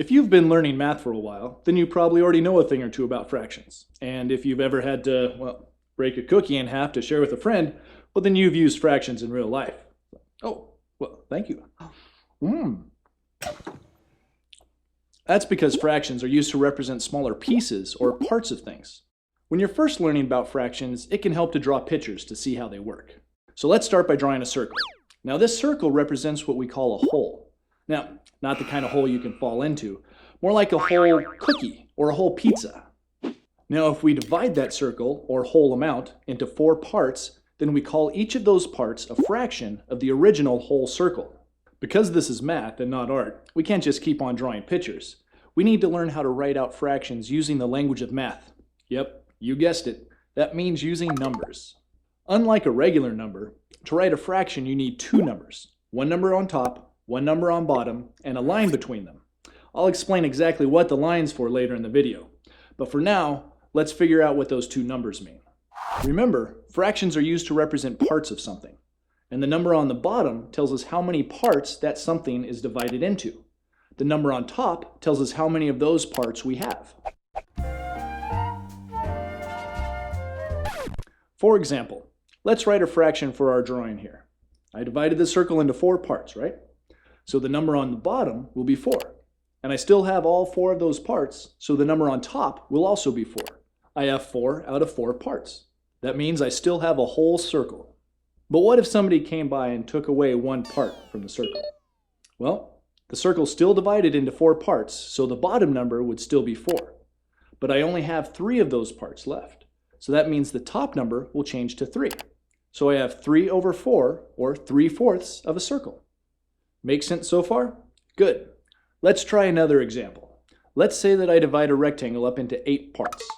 If you've been learning math for a while, then you probably already know a thing or two about fractions. And if you've ever had to, well, break a cookie in half to share with a friend, well, then you've used fractions in real life. Oh, well, thank you. That's because fractions are used to represent smaller pieces or parts of things. When you're first learning about fractions, it can help to draw pictures to see how they work. So let's start by drawing a circle. Now this circle represents what we call a hole. Now, not the kind of hole you can fall into, more like a whole cookie or a whole pizza. Now if we divide that circle or whole amount into 4 parts, then we call each of those parts a fraction of the original whole circle. Because this is math and not art, we can't just keep on drawing pictures. We need to learn how to write out fractions using the language of math. Yep, you guessed it. That means using numbers. Unlike a regular number, to write a fraction you need 2 numbers. One number on top, one number on bottom, and a line between them. I'll explain exactly what the line's for later in the video. But for now, let's figure out what those 2 numbers mean. Remember, fractions are used to represent parts of something. And the number on the bottom tells us how many parts that something is divided into. The number on top tells us how many of those parts we have. For example, let's write a fraction for our drawing here. I divided the circle into 4 parts, right? So the number on the bottom will be 4. And I still have all 4 of those parts, so the number on top will also be 4. I have 4 out of 4 parts. That means I still have a whole circle. But what if somebody came by and took away 1 part from the circle? Well, the circle's still divided into 4 parts, so the bottom number would still be 4. But I only have 3 of those parts left. So that means the top number will change to 3. So I have 3 over 4, or 3/4 of a circle. Make sense so far? Good. Let's try another example. Let's say that I divide a rectangle up into 8 parts,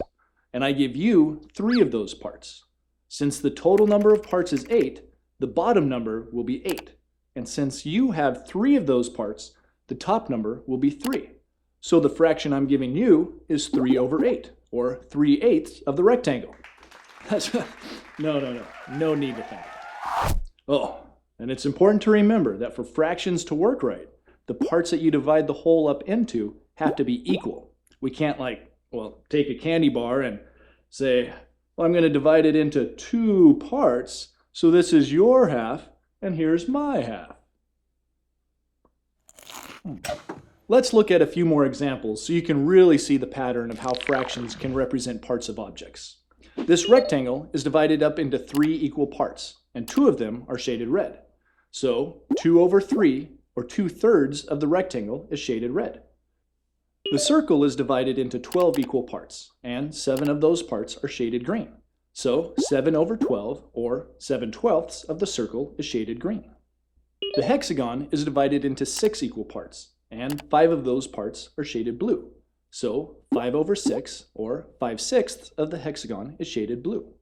and I give you 3 of those parts. Since the total number of parts is 8, the bottom number will be 8. And since you have 3 of those parts, the top number will be 3. So the fraction I'm giving you is 3 over 8, or 3/8 of the rectangle. No need to think. Oh, and it's important to remember that for fractions to work right, the parts that you divide the whole up into have to be equal. We can't take a candy bar and say, well, I'm going to divide it into 2 parts, so this is your half, and here's my half. Let's look at a few more examples so you can really see the pattern of how fractions can represent parts of objects. This rectangle is divided up into 3 equal parts, and 2 of them are shaded red. So 2 over 3, or 2/3 of the rectangle, is shaded red. The circle is divided into 12 equal parts, and 7 of those parts are shaded green. So 7 over 12, or 7/12 of the circle, is shaded green. The hexagon is divided into 6 equal parts, and 5 of those parts are shaded blue. So 5 over 6, or 5/6 of the hexagon, is shaded blue.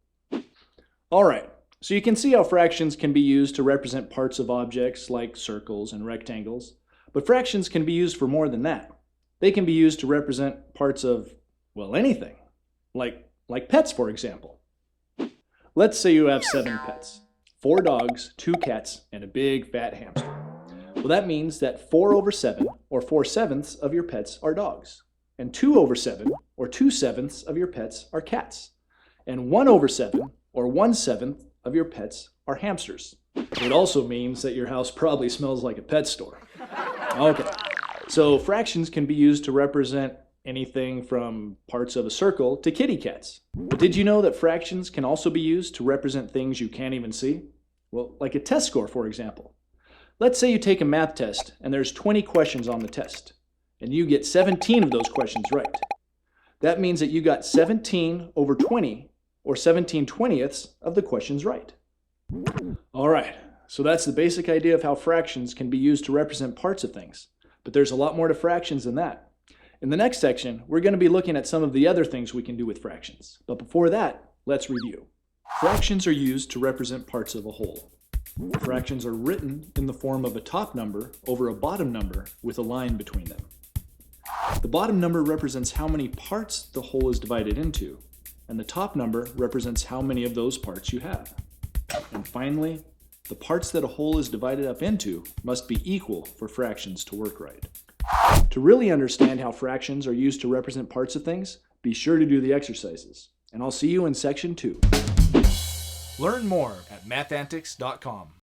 All right, so you can see how fractions can be used to represent parts of objects like circles and rectangles, but fractions can be used for more than that. They can be used to represent parts of, well, anything, like pets, for example. Let's say you have 7 pets, 4 dogs, 2 cats, and a big fat hamster. Well, that means that 4 over 7, or 4/7 of your pets are dogs, and 2 over 7, or 2/7 of your pets are cats, and 1 over 7, or 1/7 of your pets are hamsters. It also means that your house probably smells like a pet store. Okay, so fractions can be used to represent anything from parts of a circle to kitty cats. But did you know that fractions can also be used to represent things you can't even see? Well, like a test score, for example. Let's say you take a math test and there's 20 questions on the test, and you get 17 of those questions right. That means that you got 17 over 20, or 17/20 of the questions right. All right, so that's the basic idea of how fractions can be used to represent parts of things. But there's a lot more to fractions than that. In the next section, we're going to be looking at some of the other things we can do with fractions. But before that, let's review. Fractions are used to represent parts of a whole. Fractions are written in the form of a top number over a bottom number with a line between them. The bottom number represents how many parts the whole is divided into, and the top number represents how many of those parts you have. And finally, the parts that a whole is divided up into must be equal for fractions to work right. To really understand how fractions are used to represent parts of things, be sure to do the exercises. And I'll see you in section 2. Learn more at mathantics.com.